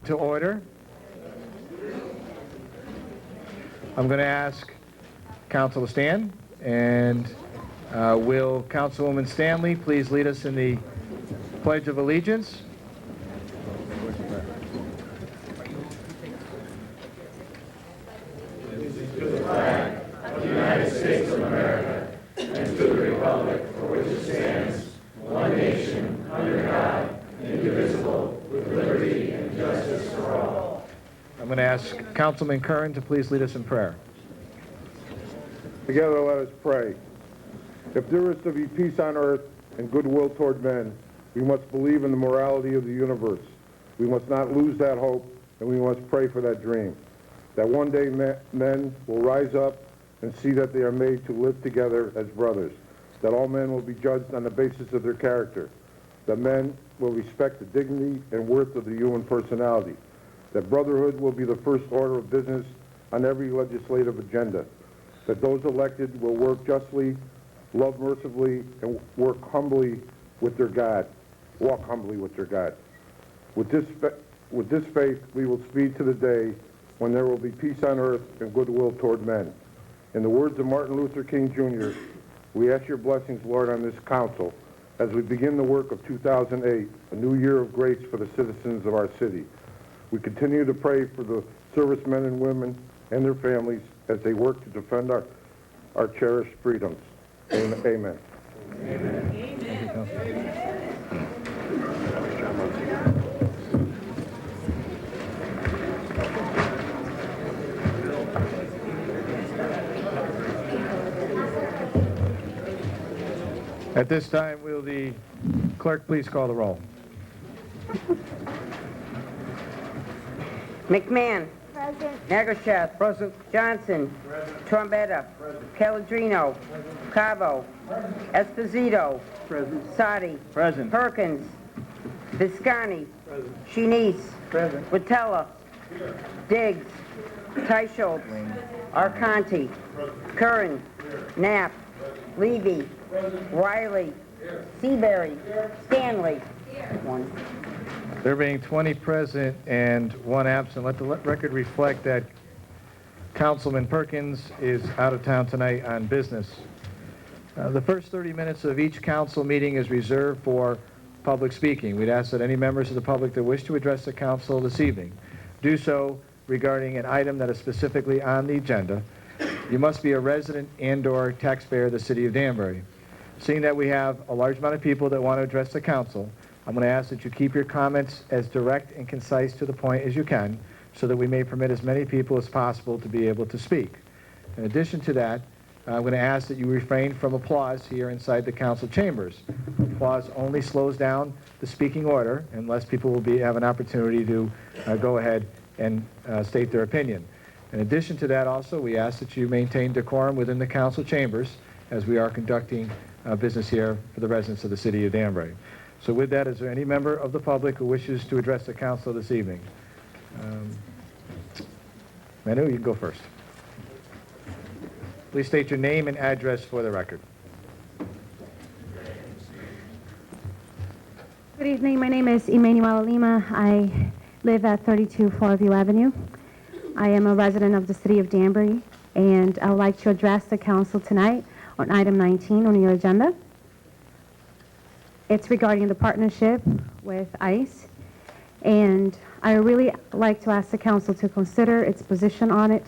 To order. I'm going to ask Council to stand, and will Councilwoman Stanley please lead us in the Pledge of Allegiance? To the flag of the United States of America and to the republic for which it stands, one nation, under God, indivisible, with liberty and justice for all. I'm going to ask Councilman Curran to please lead us in prayer. Together let us pray. If there is to be peace on earth and goodwill toward men, we must believe in the morality of the universe. We must not lose that hope, and we must pray for that dream. That one day men will rise up and see that they are made to live together as brothers. That all men will be judged on the basis of their character. That men will respect the dignity and worth of the human personality. That brotherhood will be the first order of business on every legislative agenda. That those elected will work justly, love mercifully, and work humbly with their God. Walk humbly with their God. With this faith, we will speed to the day when there will be peace on earth and goodwill toward men. In the words of Martin Luther King, Jr., we ask your blessings, Lord, on this council as we begin the work of 2008, a new year of grace for the citizens of our city. We continue to pray for the servicemen and women and their families as they work to defend our cherished freedoms. Amen. Amen. Amen. At this time, will the clerk please call the roll? McMahon. Present. Nagershath. Present. Johnson. Present. Trombetta. Present. Caladrino. Present. Cabo. Present. Esposito. Present. Sadi. Present. Perkins. Viscani. Present. Shenice. Present. Watella. Here. Diggs. Teicholz. Arconti. Present. Curran. Here. Knapp. Present. Levy. Present. Riley. Here. Seabury. Here. Stanley. Here. One. There being 20 present and 1 absent, let the record reflect that Councilman Perkins is out of town tonight on business. The first 30 minutes of each council meeting is reserved for public speaking. We'd ask that any members of the public that wish to address the council this evening do so regarding an item that is specifically on the agenda. You must be a resident and/or taxpayer of the city of Danbury. Seeing that we have a large amount of people that want to address the council, I'm going to ask that you keep your comments as direct and concise to the point as you can so that we may permit as many people as possible to be able to speak. In addition to that, I'm going to ask that you refrain from applause here inside the council chambers. Applause only slows down the speaking order unless people will have an opportunity to go ahead and state their opinion. In addition to that also, we ask that you maintain decorum within the council chambers as we are conducting business here for the residents of the city of Danbury. So with that, is there any member of the public who wishes to address the council this evening? Manu, you can go first. Please state your name and address for the record. Good evening. My name is Emanuela Lima. I live at 32 Floorview Avenue. I am a resident of the city of Danbury, and I would like to address the council tonight on item 19 on your agenda. It's regarding the partnership with ICE, and I really like to ask the council to consider its position on it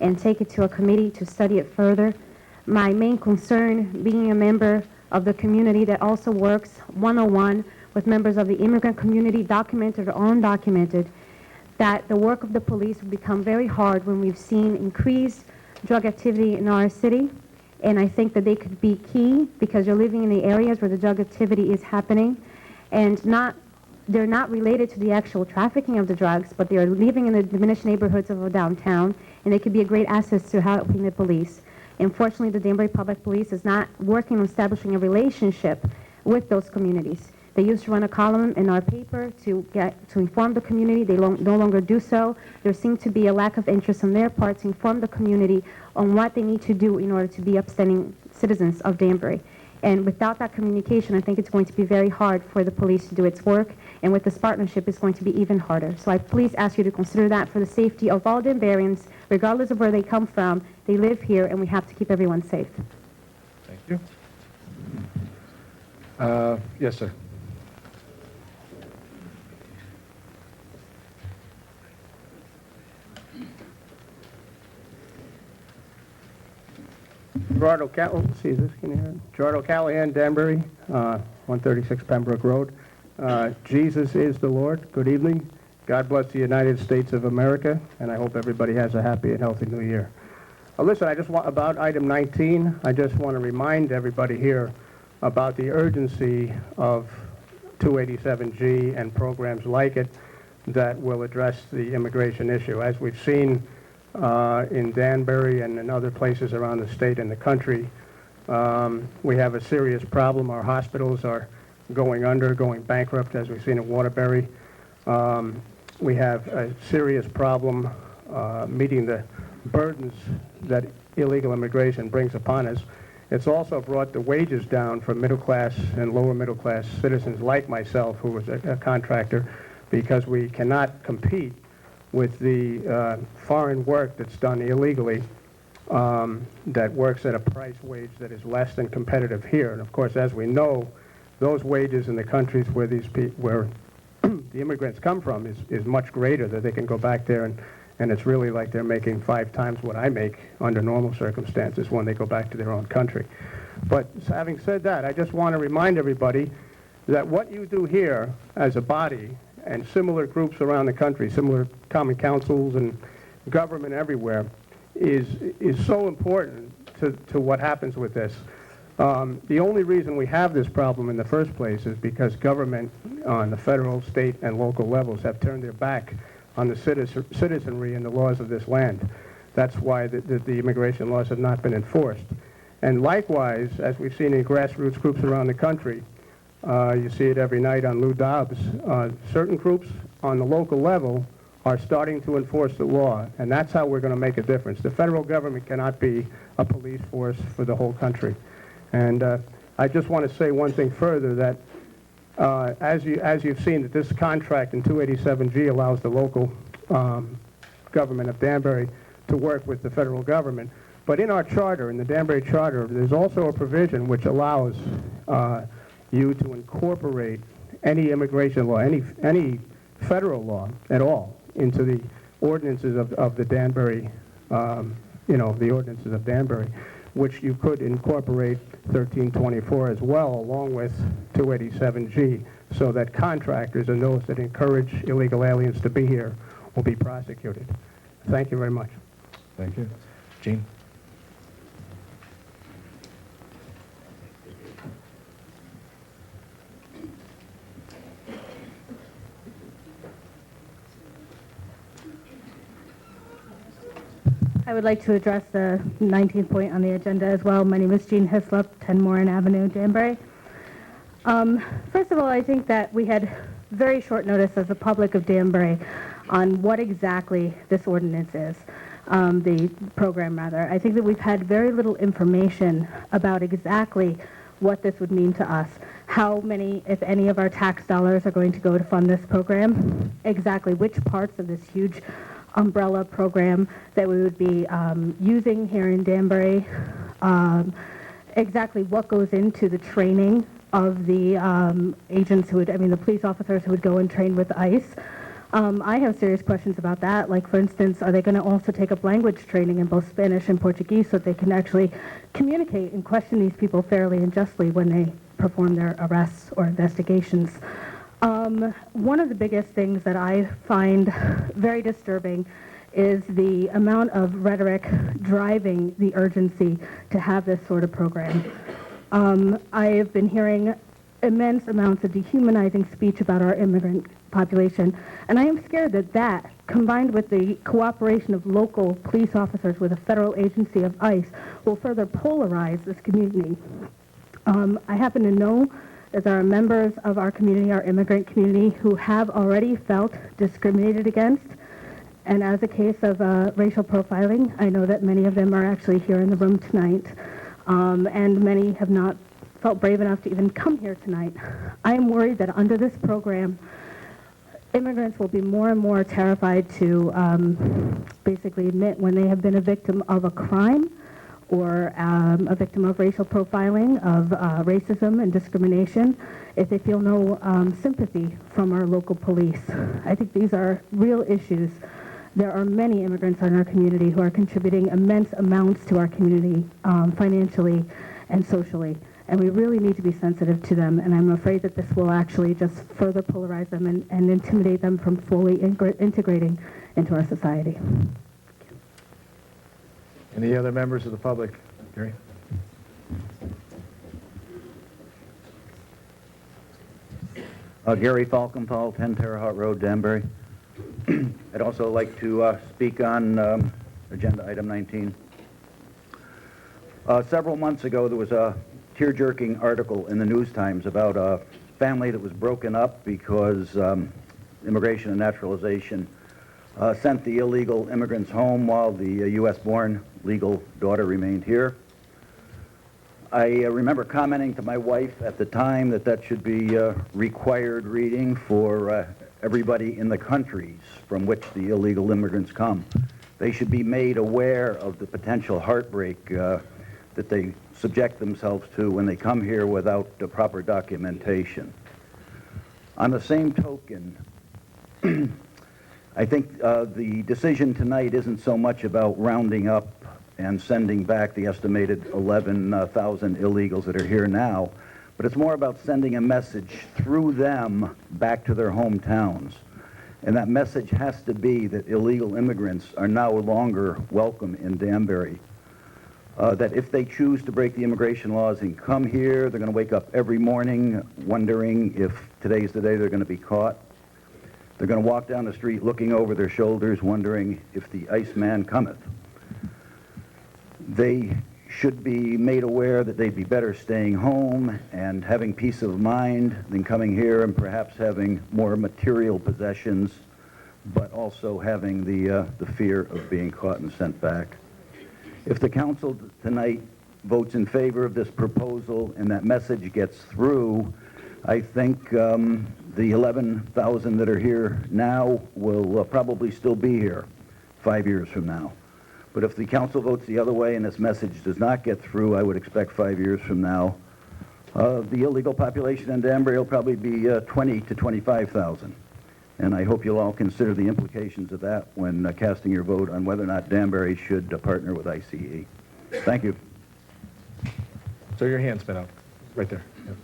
and take it to a committee to study it further. My main concern, being a member of the community that also works one-on-one with members of the immigrant community, documented or undocumented, that the work of the police will become very hard when we've seen increased drug activity in our city. And I think that they could be key because you're living in the areas where the drug activity is happening, and they're not related to the actual trafficking of the drugs, but they're living in the diminished neighborhoods of a downtown, and they could be a great asset to helping the police. Unfortunately, the Danbury Public Police is not working on establishing a relationship with those communities. They used to run a column in our paper to inform the community. They no longer do so. There seems to be a lack of interest on their part to inform the community on what they need to do in order to be upstanding citizens of Danbury. And without that communication, I think it's going to be very hard for the police to do its work. And with this partnership, it's going to be even harder. So I please ask you to consider that for the safety of all Danburyans, regardless of where they come from. They live here, and we have to keep everyone safe. Thank you. Yes, sir. Gerardo Callahan, Danbury, 136 Pembroke Road. Jesus is the Lord. Good evening. God bless the United States of America, and I hope everybody has a happy and healthy new year. Listen, about item 19, I just want to remind everybody here about the urgency of 287G and programs like it that will address the immigration issue. As we've seen in Danbury and in other places around the state and the country, we have a serious problem. Our hospitals are going bankrupt, as we've seen in Waterbury. We have a serious problem meeting the burdens that illegal immigration brings upon us. It's also brought the wages down for middle class and lower middle class citizens like myself, who was a contractor, because we cannot compete with the foreign work that's done illegally, that works at a price wage that is less than competitive here. And of course, as we know, those wages in the countries where where the immigrants come from is much greater, that they can go back there and it's really like they're making 5 times what I make under normal circumstances when they go back to their own country. But having said that, I just want to remind everybody that what you do here as a body and similar groups around the country, similar common councils and government everywhere, is so important to what happens with this. The only reason we have this problem in the first place is because government on the federal, state, and local levels have turned their back on the citizenry and the laws of this land. That's why the immigration laws have not been enforced. And likewise, as we've seen in grassroots groups around the country, you see it every night on Lou Dobbs, certain groups on the local level are starting to enforce the law, and that's how we're going to make a difference. The federal government cannot be a police force for the whole country. And I just want to say one thing further, that as you've seen, that this contract in 287G allows the local government of Danbury to work with the federal government. But in our charter, in the Danbury Charter, there's also a provision which allows you to incorporate any immigration law, any federal law at all, into the ordinances of the Danbury, the ordinances of Danbury, which you could incorporate 1324 as well, along with 287G, so that contractors and those that encourage illegal aliens to be here will be prosecuted. Thank you very much. Thank you. Gene? I would like to address the 19th point on the agenda as well. My name is Jean Hislop, 10 Moran Avenue, Danbury. First of all, I think that we had very short notice as the public of Danbury on what exactly this ordinance is, the program rather. I think that we've had very little information about exactly what this would mean to us, how many, if any, of our tax dollars are going to go to fund this program, exactly which parts of this huge umbrella program that we would be using here in Danbury, exactly what goes into the training of the agents the police officers who would go and train with ICE. I have serious questions about that. Like, for instance, are they going to also take up language training in both Spanish and Portuguese so that they can actually communicate and question these people fairly and justly when they perform their arrests or investigations? One of the biggest things that I find very disturbing is the amount of rhetoric driving the urgency to have this sort of program. I have been hearing immense amounts of dehumanizing speech about our immigrant population, and I am scared that that, combined with the cooperation of local police officers with a federal agency of ICE, will further polarize this community. I happen to know that there are members of our community, our immigrant community, who have already felt discriminated against. And as a case of racial profiling, I know that many of them are actually here in the room tonight, and many have not felt brave enough to even come here tonight. I am worried that under this program, immigrants will be more and more terrified to basically admit when they have been a victim of a crime or a victim of racial profiling, of racism and discrimination, if they feel no sympathy from our local police. I think these are real issues. There are many immigrants in our community who are contributing immense amounts to our community financially and socially, and we really need to be sensitive to them, and I'm afraid that this will actually just further polarize them and intimidate them from fully integrating into our society. Any other members of the public? Gary? Gary Falkenthal, 10 Terre Haute Road, Danbury. I'd also like to speak on agenda item 19. Several months ago, there was a tear-jerking article in the News Times about a family that was broken up because Immigration and Naturalization sent the illegal immigrants home while the U.S.-born legal daughter remained here. I remember commenting to my wife at the time that that should be required reading for everybody in the countries from which the illegal immigrants come. They should be made aware of the potential heartbreak that they subject themselves to when they come here without the proper documentation. On the same token, I think the decision tonight isn't so much about rounding up and sending back the estimated 11,000 illegals that are here now, but it's more about sending a message through them back to their hometowns. And that message has to be that illegal immigrants are no longer welcome in Danbury. That if they choose to break the immigration laws and come here, they're going to wake up every morning wondering if today's the day they're going to be caught. They're going to walk down the street looking over their shoulders wondering if the Iceman cometh. They should be made aware that they'd be better staying home and having peace of mind than coming here and perhaps having more material possessions, but also having the fear of being caught and sent back. If the council tonight votes in favor of this proposal and that message gets through, I think the 11,000 that are here now will probably still be here 5 years from now. But if the council votes the other way and this message does not get through, I would expect 5 years from now, the illegal population in Danbury will probably be 20 to 25,000. And I hope you'll all consider the implications of that when casting your vote on whether or not Danbury should partner with ICE. Thank you. So your hand's been up, right there. Yep.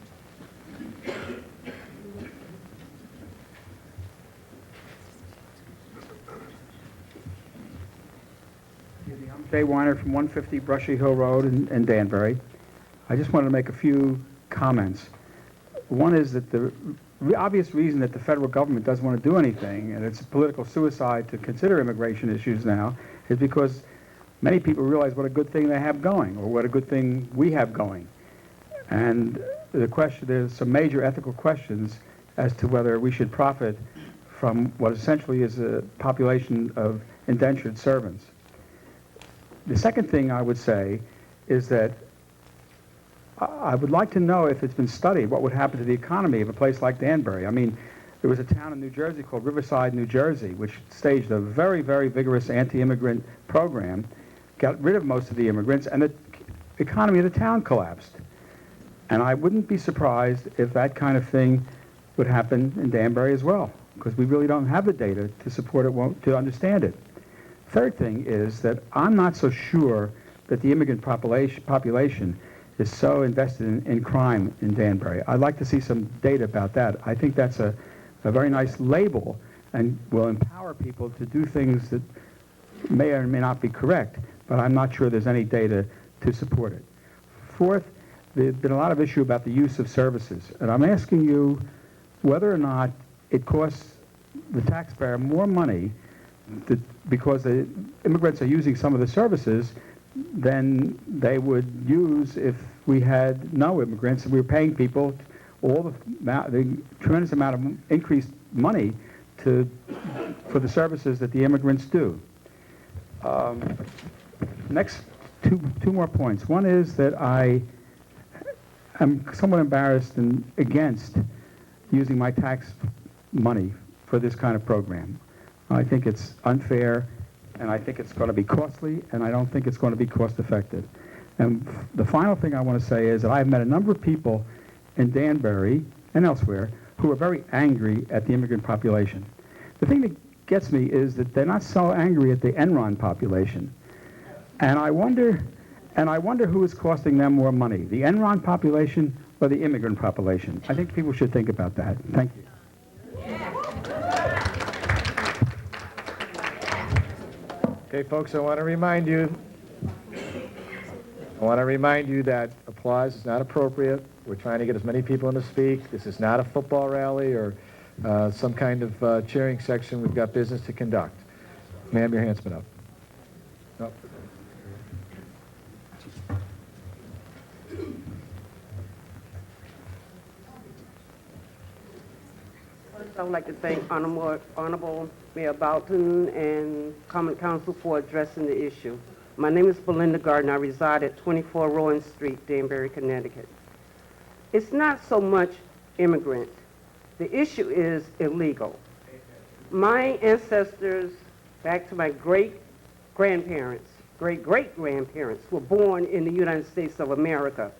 I'm Jay Weiner from 150 Brushy Hill Road in Danbury. I just wanted to make a few comments. One is that the obvious reason that the federal government doesn't want to do anything, and it's a political suicide to consider immigration issues now, is because many people realize what a good thing they have going, or what a good thing we have going. And the question, there's some major ethical questions as to whether we should profit from what essentially is a population of indentured servants. The second thing I would say is that I would like to know if it's been studied what would happen to the economy of a place like Danbury. I mean, there was a town in New Jersey called Riverside, New Jersey, which staged a very, very vigorous anti-immigrant program, got rid of most of the immigrants, and the economy of the town collapsed. And I wouldn't be surprised if that kind of thing would happen in Danbury as well, because we really don't have the data to support it, to understand it. Third thing is that I'm not so sure that the immigrant population is so invested in crime in Danbury. I'd like to see some data about that. I think that's a very nice label and will empower people to do things that may or may not be correct, but I'm not sure there's any data to support it. Fourth, there's been a lot of issue about the use of services, and I'm asking you whether or not it costs the taxpayer more money because the immigrants are using some of the services than they would use if we had no immigrants and we were paying people all the tremendous amount of increased money for the services that the immigrants do. Next, two more points. One is that I am somewhat embarrassed and against using my tax money for this kind of program. I think it's unfair, and I think it's going to be costly, and I don't think it's going to be cost-effective. And the final thing I want to say is that I've met a number of people in Danbury and elsewhere who are very angry at the immigrant population. The thing that gets me is that they're not so angry at the Enron population. And I wonder who is costing them more money, the Enron population or the immigrant population. I think people should think about that. Thank you. Okay, folks, I want to remind you that applause is not appropriate. We're trying to get as many people in to speak. This is not a football rally or some kind of cheering section. We've got business to conduct. Ma'am, your hand's been up. Nope. First, I would like to thank Honorable Mayor Boughton and Common Council for addressing the issue. My name is Belinda Gardner. I reside at 24 Rowan Street, Danbury, Connecticut. It's not so much immigrant. The issue is illegal. My ancestors, back to my great-grandparents, great-great-grandparents, were born in the United States of America.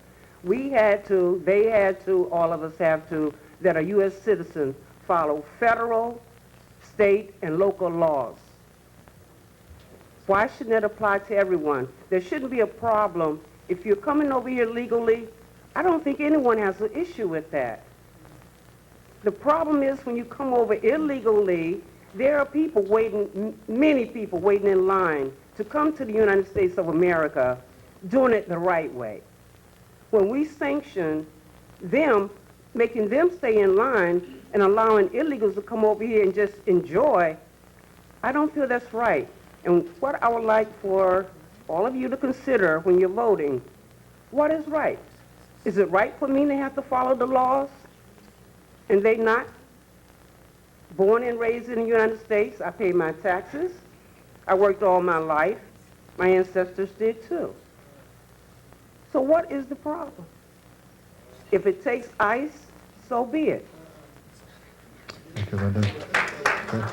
We had to, they had to, all of us have to, that are U.S. citizens, follow federal, state, and local laws. Why shouldn't that apply to everyone? There shouldn't be a problem. If you're coming over here legally, I don't think anyone has an issue with that. The problem is when you come over illegally, there are people waiting, many people waiting in line to come to the United States of America doing it the right way. When we sanction them, making them stay in line and allowing illegals to come over here and just enjoy, I don't feel that's right. And what I would like for all of you to consider when you're voting, what is right? Is it right for me to have to follow the laws and they not? Born and raised in the United States, I pay my taxes. I worked all my life. My ancestors did too. So what is the problem? If it takes ice, so be it. Thank you, Linda. Okay.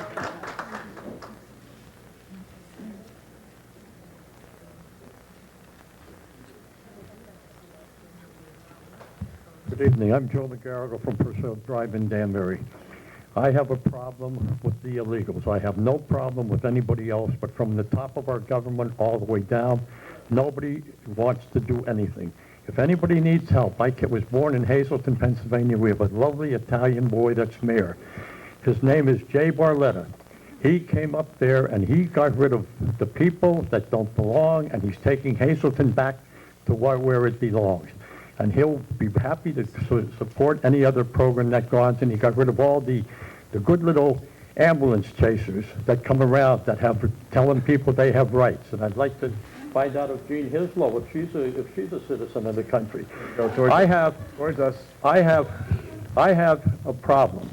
Good evening. I'm Joe McGarrigle from Purcell Drive in Danbury. I have a problem with the illegals. I have no problem with anybody else, but from the top of our government all the way down, nobody wants to do anything. If anybody needs help, I was born in Hazleton, Pennsylvania. We have a lovely Italian boy that's mayor. His name is Jay Barletta. He came up there and he got rid of the people that don't belong, and he's taking Hazleton back to where it belongs. And he'll be happy to support any other program that goes, and he got rid of all the good little ambulance chasers that come around that have telling people they have rights. And I'd like to find out if Jean Hislow, if she's a citizen of the country. I have a problem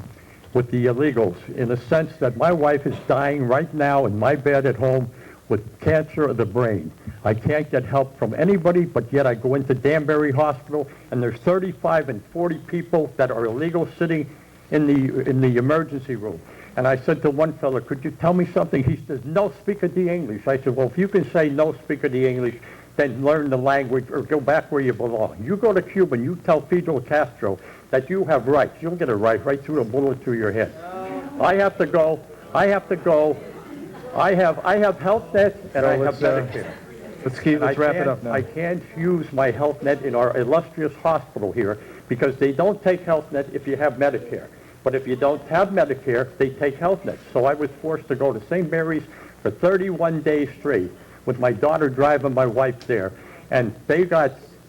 with the illegals in the sense that my wife is dying right now in my bed at home with cancer of the brain. I can't get help from anybody, but yet I go into Danbury Hospital and there's 35 and 40 people that are illegal sitting in the emergency room. And I said to one fella, could you tell me something? He says, no speak of the English. I said, well, if you can say no speak of the English, then learn the language or go back where you belong. You go to Cuba and you tell Fidel Castro that you have rights. You'll get a right through a bullet through your head. I have to go. I have health net and I have Medicare. Let's wrap it up now. I can't use my health net in our illustrious hospital here because they don't take health net if you have Medicare. But if you don't have Medicare, they take health nets. So I was forced to go to St. Mary's for 31 days straight with my daughter driving my wife there. And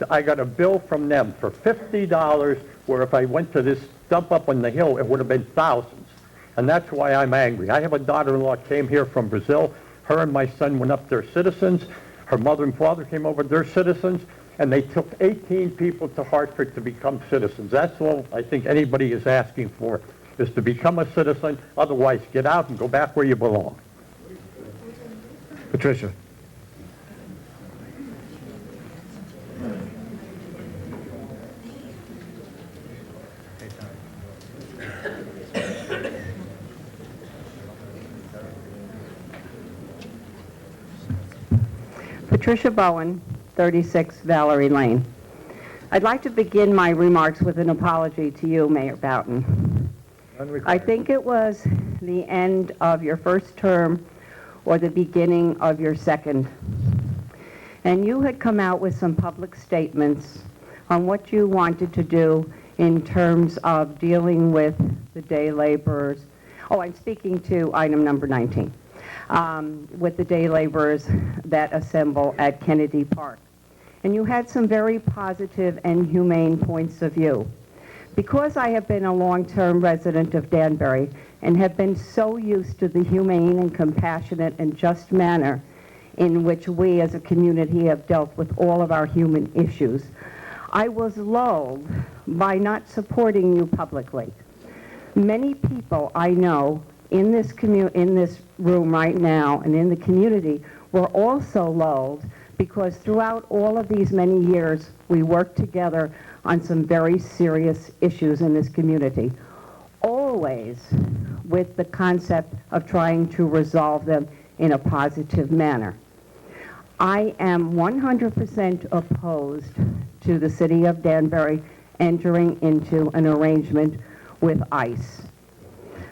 I got a bill from them for $50, where if I went to this dump up on the hill, it would have been thousands. And that's why I'm angry. I have a daughter-in-law came here from Brazil. Her and my son went up there citizens. Her mother and father came over, they're citizens. And they took 18 people to Hartford to become citizens. That's all I think anybody is asking for, is to become a citizen. Otherwise, get out and go back where you belong. Patricia. Patricia Bowen, 36 Valerie Lane. I'd like to begin my remarks with an apology to you, Mayor Boughton. I think it was the end of your first term or the beginning of your second. And you had come out with some public statements on what you wanted to do in terms of dealing with the day laborers. Oh, I'm speaking to item number 19. With the day laborers that assemble at Kennedy Park. And you had some very positive and humane points of view. Because I have been a long-term resident of Danbury and have been so used to the humane and compassionate and just manner in which we as a community have dealt with all of our human issues, I was lulled by not supporting you publicly. Many people I know in this room right now and in the community were also lulled because throughout all of these many years we worked together on some very serious issues in this community, always with the concept of trying to resolve them in a positive manner. I am 100% opposed to the city of Danbury entering into an arrangement with ICE.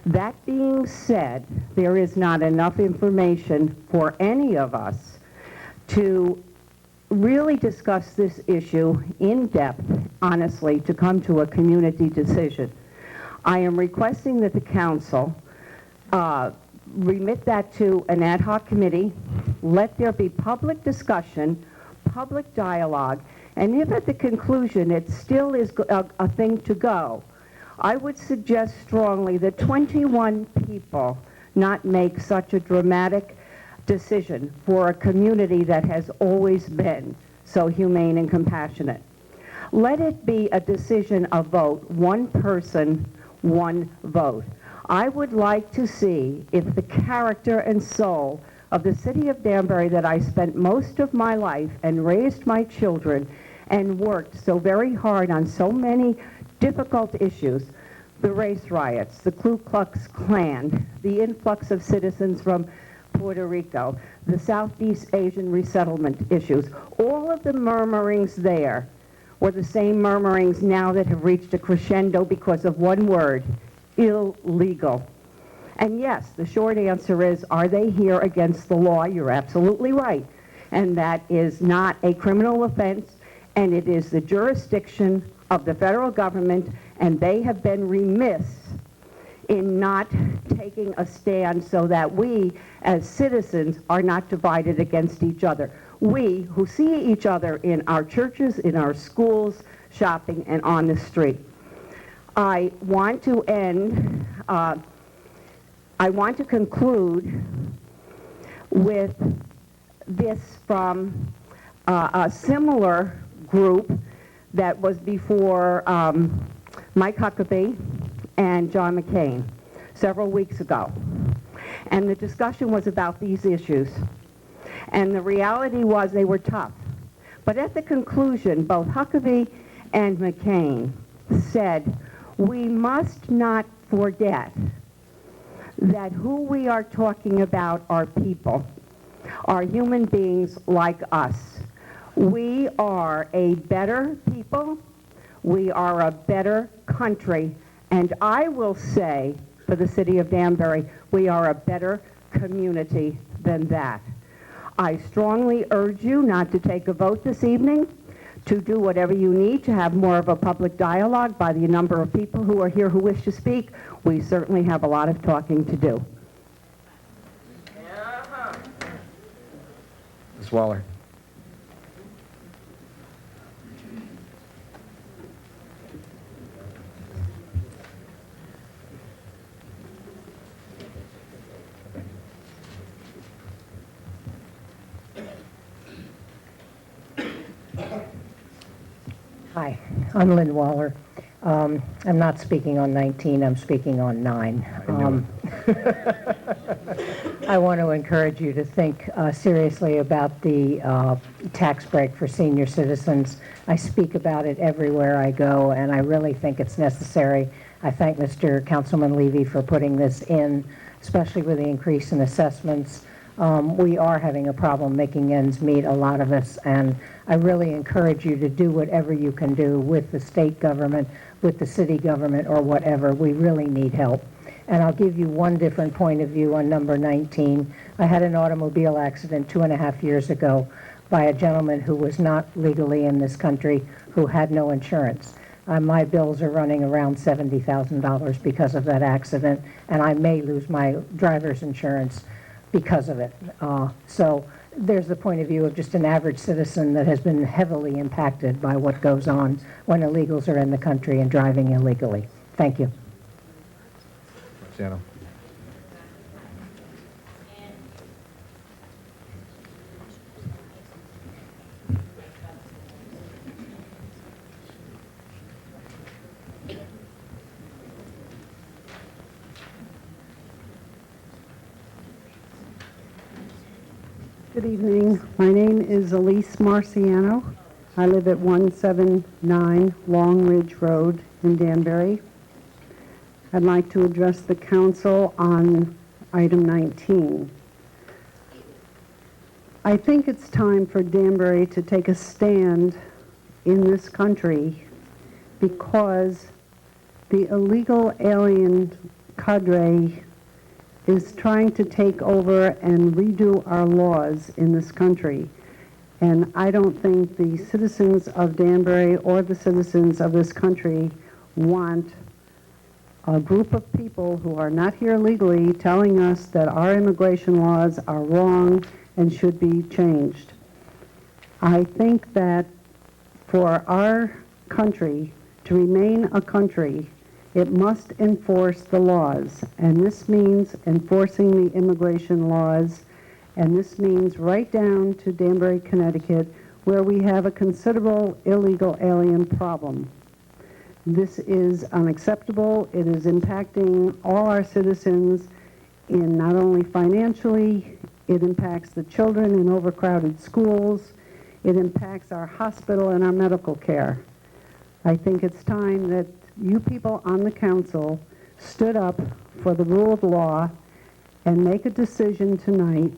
That being said, there is not enough information for any of us to really discuss this issue in depth, honestly, to come to a community decision. I am requesting that the council remit that to an ad hoc committee, let there be public discussion, public dialogue, and if at the conclusion it still is a thing to go, I would suggest strongly that 21 people not make such a dramatic decision for a community that has always been so humane and compassionate. Let it be a decision, a vote, one person, one vote. I would like to see if the character and soul of the city of Danbury that I spent most of my life and raised my children and worked so very hard on so many difficult issues, the race riots, the Ku Klux Klan, the influx of citizens from Puerto Rico, the Southeast Asian resettlement issues, all of the murmurings there were the same murmurings now that have reached a crescendo because of one word, illegal. And yes, the short answer is, are they here against the law? You're absolutely right. And that is not a criminal offense, and it is the jurisdiction of the federal government, and they have been remiss in not taking a stand so that we as citizens are not divided against each other. We who see each other in our churches, in our schools, shopping, and on the street. I want to conclude with this from a similar group that was before Mike Huckabee and John McCain several weeks ago. And the discussion was about these issues. And the reality was they were tough. But at the conclusion, both Huckabee and McCain said, we must not forget that who we are talking about are people, are human beings like us. We are a better people, we are a better country, and I will say, for the city of Danbury, we are a better community than that. I strongly urge you not to take a vote this evening, to do whatever you need to have more of a public dialogue by the number of people who are here who wish to speak. We certainly have a lot of talking to do. Ms. Waller. Hi, I'm Lynn Waller. I'm not speaking on 19, I'm speaking on 9. I want to encourage you to think seriously about the tax break for senior citizens. I speak about it everywhere I go, and I really think it's necessary. I thank Mr. Councilman Levy for putting this in, especially with the increase in assessments. We are having a problem making ends meet, a lot of us, and I really encourage you to do whatever you can do with the state government, with the city government, or whatever. We really need help. And I'll give you one different point of view on number 19. I had an automobile accident 2.5 years ago by a gentleman who was not legally in this country, who had no insurance. My bills are running around $70,000 because of that accident, and I may lose my driver's insurance because of it. So there's the point of view of just an average citizen that has been heavily impacted by what goes on when illegals are in the country and driving illegally. Thank you. Marciano. Good evening. My name is Elise Marciano. I live at 179 Long Ridge Road in Danbury. I'd like to address the council on item 19. I think it's time for Danbury to take a stand in this country because the illegal alien cadre is trying to take over and redo our laws in this country. And I don't think the citizens of Danbury or the citizens of this country want a group of people who are not here legally telling us that our immigration laws are wrong and should be changed. I think that for our country to remain a country, it must enforce the laws, and this means enforcing the immigration laws, and this means right down to Danbury, Connecticut, where we have a considerable illegal alien problem. This is unacceptable. It is impacting all our citizens in not only financially, it impacts the children in overcrowded schools, it impacts our hospital and our medical care. I think it's time that you people on the council stood up for the rule of law and make a decision tonight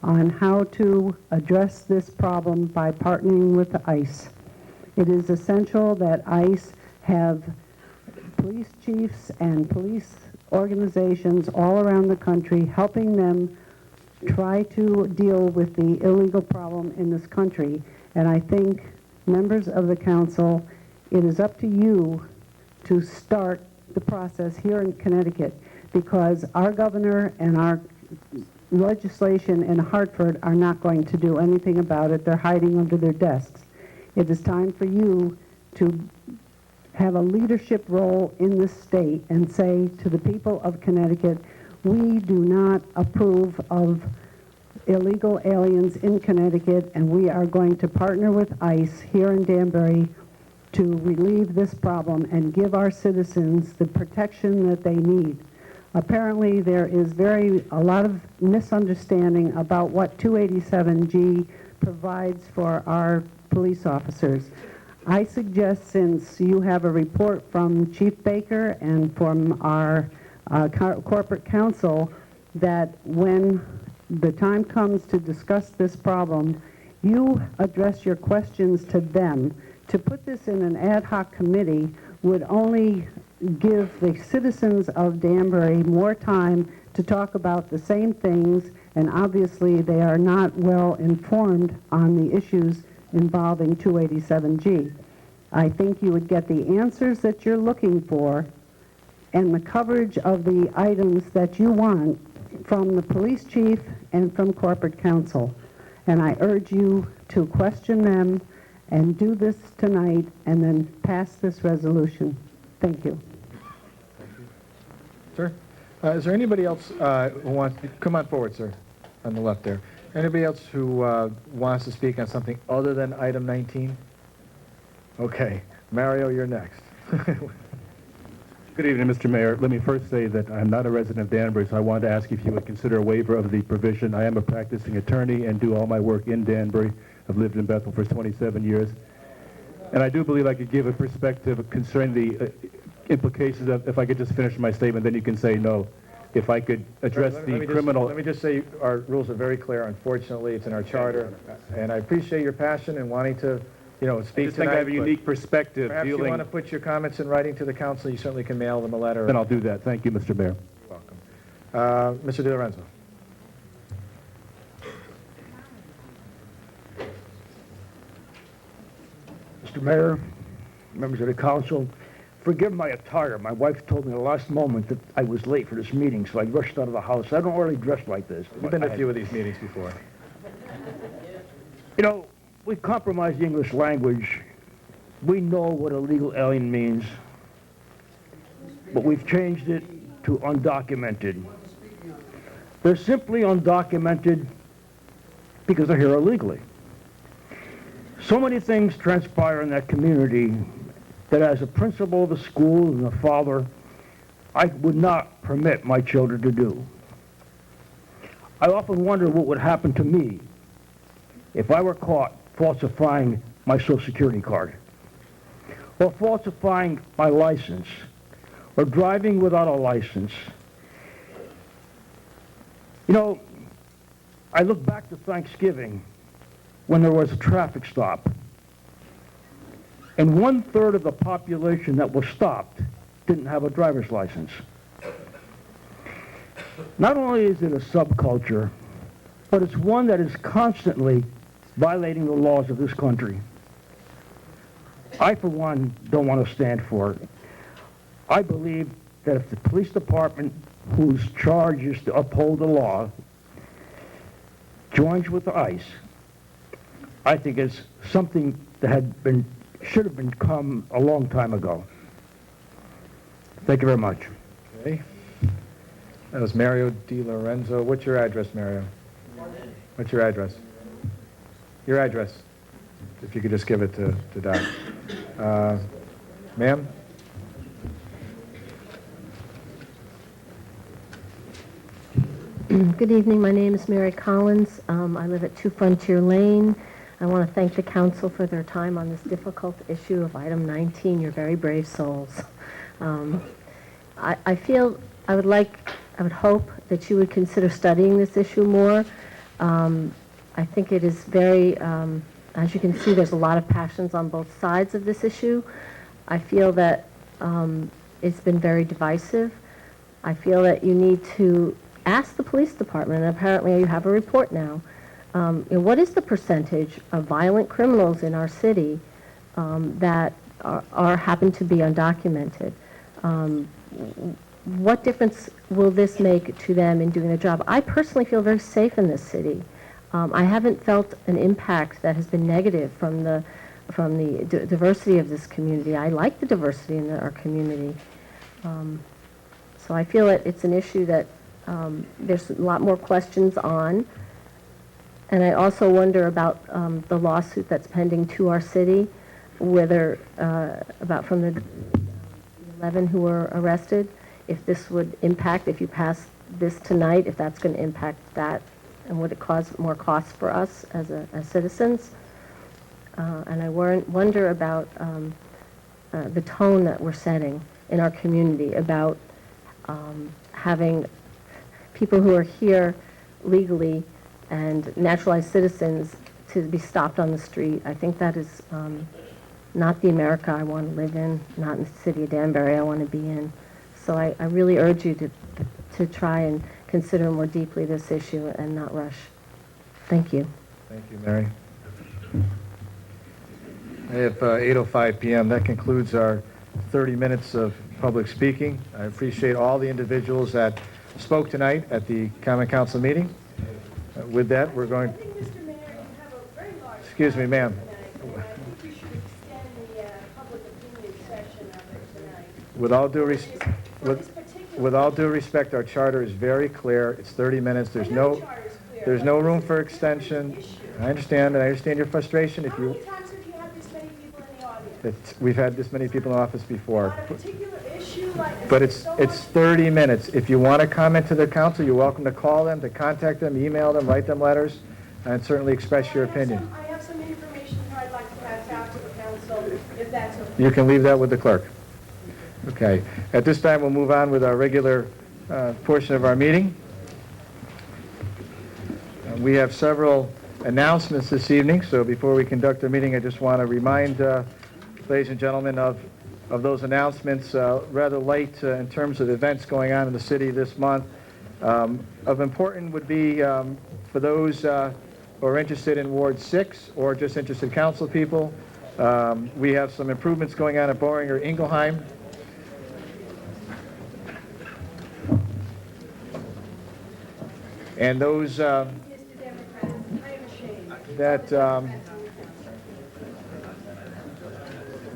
on how to address this problem by partnering with ICE. It is essential that ICE have police chiefs and police organizations all around the country helping them try to deal with the illegal problem in this country. And I think, members of the council, it is up to you to start the process here in Connecticut, because our governor and our legislation in Hartford are not going to do anything about it. They're hiding under their desks. It is time for you to have a leadership role in this state and say to the people of Connecticut, we do not approve of illegal aliens in Connecticut, and we are going to partner with ICE here in Danbury to relieve this problem and give our citizens the protection that they need. Apparently there is a lot of misunderstanding about what 287G provides for our police officers. I suggest, since you have a report from Chief Baker and from our corporate counsel, that when the time comes to discuss this problem, you address your questions to them. To put this in an ad hoc committee would only give the citizens of Danbury more time to talk about the same things, and obviously they are not well informed on the issues involving 287G. I think you would get the answers that you're looking for and the coverage of the items that you want from the police chief and from corporate counsel. And I urge you to question them and do this tonight and then pass this resolution. Thank you. Sir? Is there anybody else who wants to come on forward, sir, on the left there? Anybody else who wants to speak on something other than item 19? Okay. Mario, you're next. Good evening, Mr. Mayor. Let me first say that I'm not a resident of Danbury, so I wanted to ask if you would consider a waiver of the provision. I am a practicing attorney and do all my work in Danbury. I've lived in Bethel for 27 years. And I do believe I could give a perspective concerning the implications of, if I could just finish my statement, then you can say no. If I could address the criminal... Let me just say our rules are very clear. Unfortunately, it's in our charter. And I appreciate your passion and wanting to, speak tonight. I just think I have a unique perspective perhaps dealing... you want to put your comments in writing to the council. You certainly can mail them a letter. Then I'll do that. Thank you, Mr. Mayor. You're welcome. Mr. Di Lorenzo. Mr. Mayor, members of the council, forgive my attire. My wife told me the last moment that I was late for this meeting, so I rushed out of the house. I don't really dress like this. You've been to a few of these meetings before. You know, we've compromised the English language. We know what illegal alien means, but we've changed it to undocumented. They're simply undocumented because they're here illegally. So many things transpire in that community that as a principal of the school and a father, I would not permit my children to do. I often wonder what would happen to me if I were caught falsifying my Social Security card, or falsifying my license, or driving without a license. You know, I look back to Thanksgiving when there was a traffic stop, and 1/3 of the population that was stopped didn't have a driver's license. Not only is it a subculture, but it's one that is constantly violating the laws of this country. I, for one, don't want to stand for it. I believe that if the police department, whose charge is to uphold the law, joins with the ICE, I think it's something that should have become a long time ago. Thank you very much. Okay. That was Mario Di Lorenzo. What's your address, Mario? What's your address? Your address. If you could just give it to Doc. Ma'am? Good evening. My name is Mary Collins. I live at 2 Frontier Lane. I want to thank the council for their time on this difficult issue of item 19. You're very brave souls. I feel I would hope that you would consider studying this issue more. I think it is very, as you can see, there's a lot of passions on both sides of this issue. I feel that it's been very divisive. I feel that you need to ask the police department, and apparently you have a report now. What is the percentage of violent criminals in our city that happen to be undocumented? What difference will this make to them in doing their job? I personally feel very safe in this city. I haven't felt an impact that has been negative from the diversity of this community. I like the diversity in our community. So I feel that it's an issue that there's a lot more questions on. And I also wonder about the lawsuit that's pending to our city, whether about from the 11 who were arrested, if this would impact, if you pass this tonight, if that's going to impact that, and would it cause more costs for us as citizens? And I wonder about the tone that we're setting in our community about having people who are here legally and naturalized citizens to be stopped on the street. I think that is not the America I want to live in, not in the city of Danbury I want to be in. So I really urge you to try and consider more deeply this issue and not rush. Thank you. Thank you, Mary. I have 8:05 p.m. That concludes our 30 minutes of public speaking. I appreciate all the individuals that spoke tonight at the Common Council meeting. With that, we're going... Excuse me, ma'am. With all due respect, our charter is very clear. It's 30 minutes. There's no room for extension. I understand, and I understand your frustration. If you... We've had this many people in office before. But it's 30 minutes. If you want to comment to the council, you're welcome to call them, to contact them, email them, write them letters, and certainly express your opinion. I have some information I'd like to pass out to the council, if that's okay. You can leave that with the clerk. Okay. At this time, we'll move on with our regular portion of our meeting. We have several announcements this evening, so before we conduct our meeting, I just want to remind ladies and gentlemen of those announcements. Rather light in terms of events going on in the city this month. Of important would be for those who are interested in Ward 6 or just interested council people, we have some improvements going on at Boehringer Ingelheim. And those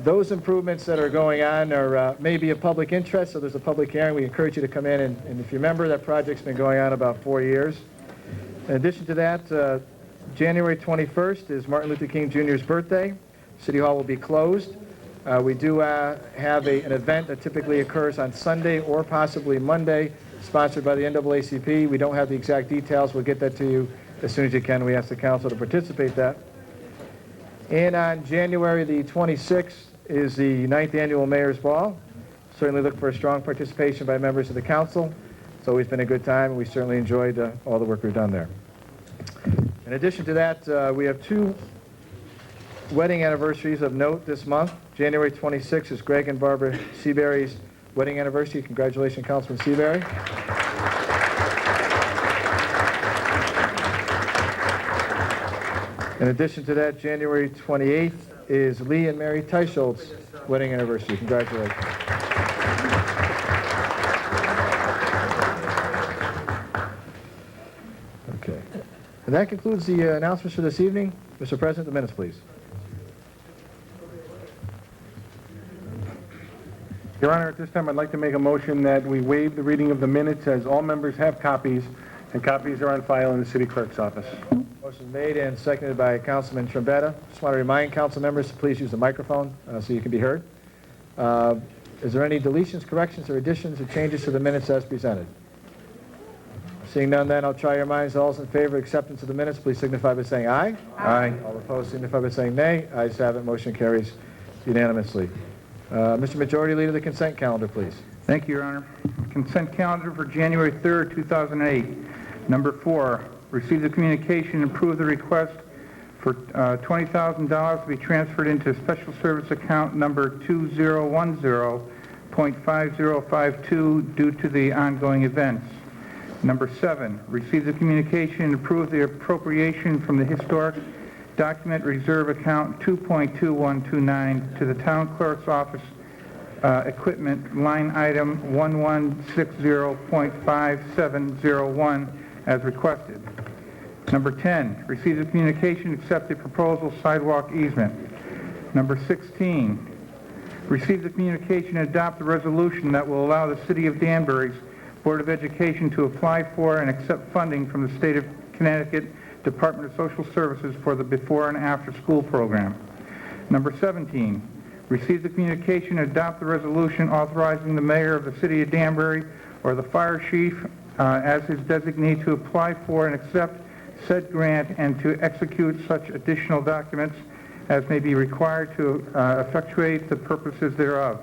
those improvements that are going on are maybe of public interest, so there's a public hearing. We encourage you to come in, and if you remember, that project's been going on about 4 years. In addition to that, January 21st is Martin Luther King Jr.'s birthday. City Hall will be closed. We do have an event that typically occurs on Sunday or possibly Monday, sponsored by the NAACP. We don't have the exact details. We'll get that to you as soon as you can. We ask the council to participate in that. And on January the 26th is the 9th Annual Mayor's Ball. Certainly look for a strong participation by members of the council. It's always been a good time, and we certainly enjoyed all the work we've done there. In addition to that, we have 2 wedding anniversaries of note this month. January 26th is Greg and Barbara Seabury's wedding anniversary. Congratulations, Councilman Seabury. In addition to that, January 28th is Lee and Mary Teicholz's wedding anniversary. Congratulations. Okay. And that concludes the announcements for this evening. Mr. President, the minutes, please. Your Honor, at this time, I'd like to make a motion that we waive the reading of the minutes as all members have copies, and copies are on file in the city clerk's office. Motion made and seconded by Councilman Trombetta. Just want to remind council members to please use the microphone so you can be heard. Is there any deletions, corrections, or additions or changes to the minutes as presented? Seeing none, then I'll try your minds. All those in favor of acceptance of the minutes, please signify by saying aye. Aye. All opposed signify by saying nay. Ayes have it. Motion carries unanimously. Mr. Majority Leader, the consent calendar, please. Thank you, Your Honor. Consent calendar for January 3rd, 2008. Number 4, receive the communication and approve the request for $20,000 to be transferred into special service account number 2010.5052 due to the ongoing events. Number 7, receive the communication and approve the appropriation from the historic document reserve account 2.2129 to the town clerk's office equipment line item 1160.5701 as requested. Number 10, receive the communication, accept the proposal sidewalk easement. Number 16, receive the communication and adopt the resolution that will allow the City of Danbury's Board of Education to apply for and accept funding from the State of Connecticut Department of Social Services for the before and after school program. Number 17, receive the communication and adopt the resolution authorizing the mayor of the City of Danbury or the fire chief as his designee to apply for and accept said grant and to execute such additional documents as may be required to effectuate the purposes thereof.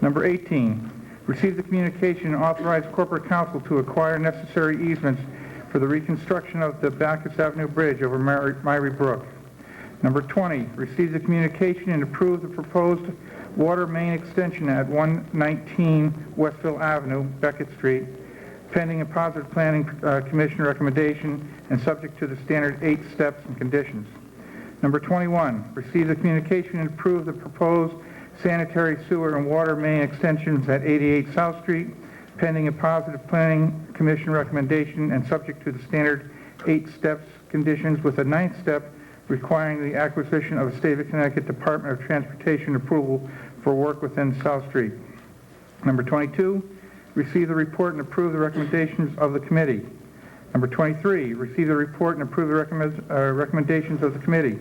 Number 18, receive the communication and authorize corporate counsel to acquire necessary easements for the reconstruction of the Bacchus Avenue Bridge over Myrie Brook. Number 20, receive the communication and approve the proposed water main extension at 119 Westville Avenue, Beckett Street, pending a positive planning commission recommendation and subject to the standard 8 steps and conditions. Number 21, receive the communication and approve the proposed sanitary sewer and water main extensions at 88 South Street, pending a positive Planning Commission recommendation and subject to the standard 8 steps conditions, with a 9th step requiring the acquisition of a State of Connecticut Department of Transportation approval for work within South Street. Number 22, receive the report and approve the recommendations of the committee. Number 23, receive the report and approve the recommendations of the committee.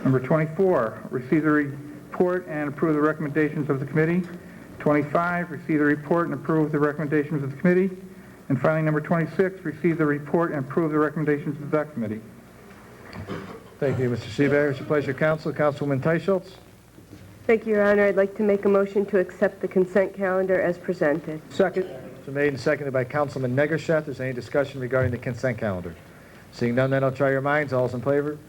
Number 24, receive the report and approve the recommendations of the committee. 25, receive the report and approve the recommendations of the committee. And finally, number 26, receive the report and approve the recommendations of that committee. Thank you, Mr. Seabair. It's your pleasure, Council. Councilwoman Teicholz. Thank you, Your Honor. I'd like to make a motion to accept the consent calendar as presented. Second. It's been made and seconded by Councilman Negasheth. Is there any discussion regarding the consent calendar? Seeing none, then I'll try your minds. All those in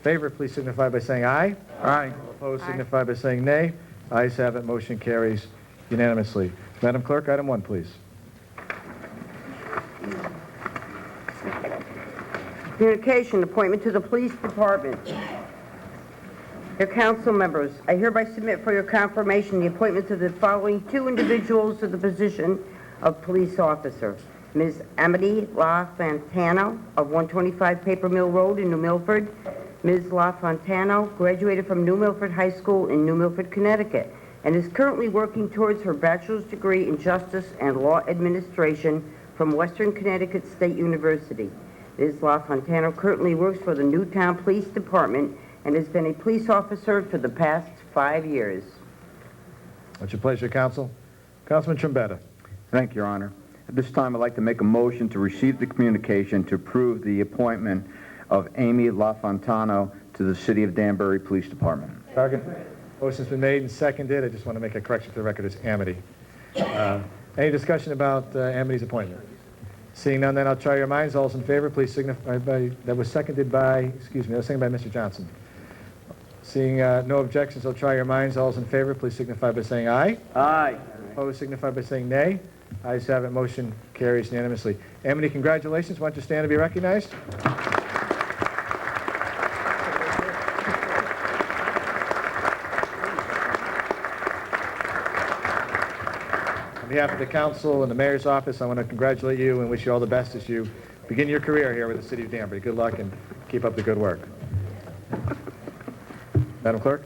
favor, please signify by saying aye. Aye. Opposed, signify by saying nay. Ayes have it. Motion carries unanimously. Madam Clerk, item 1, please. Communication, appointment to the Police Department. Dear council members, I hereby submit for your confirmation the appointments of the following 2 individuals to the position of police officer. Ms. Amity La Fontano of 125 Paper Mill Road in New Milford. Ms. La Fontano graduated from New Milford High School in New Milford, Connecticut, and is currently working towards her bachelor's degree in Justice and Law Administration from Western Connecticut State University. Ms. La Fontano currently works for the Newtown Police Department and has been a police officer for the past 5 years. What's your pleasure, Council? Councilman Trombetta. Thank you, Your Honor. At this time, I'd like to make a motion to receive the communication to approve the appointment of Amy LaFontano to the City of Danbury Police Department. Second. Motion's been made and seconded. I just want to make a correction for the record. It's Amity. Any discussion about Amity's appointment? Seeing none, then I'll try your minds. All those in favor, please signify by... That was seconded by... Excuse me, that was seconded by Mr. Johnson. Seeing no objections, I'll try your minds. All those in favor, please signify by saying aye. Aye. Opposed, signify by saying nay. Ayes have it. Motion carries unanimously. Amity, congratulations. Why don't you stand to be recognized? On behalf of the council and the mayor's office, I want to congratulate you and wish you all the best as you begin your career here with the City of Danbury. Good luck and keep up the good work. Madam Clerk?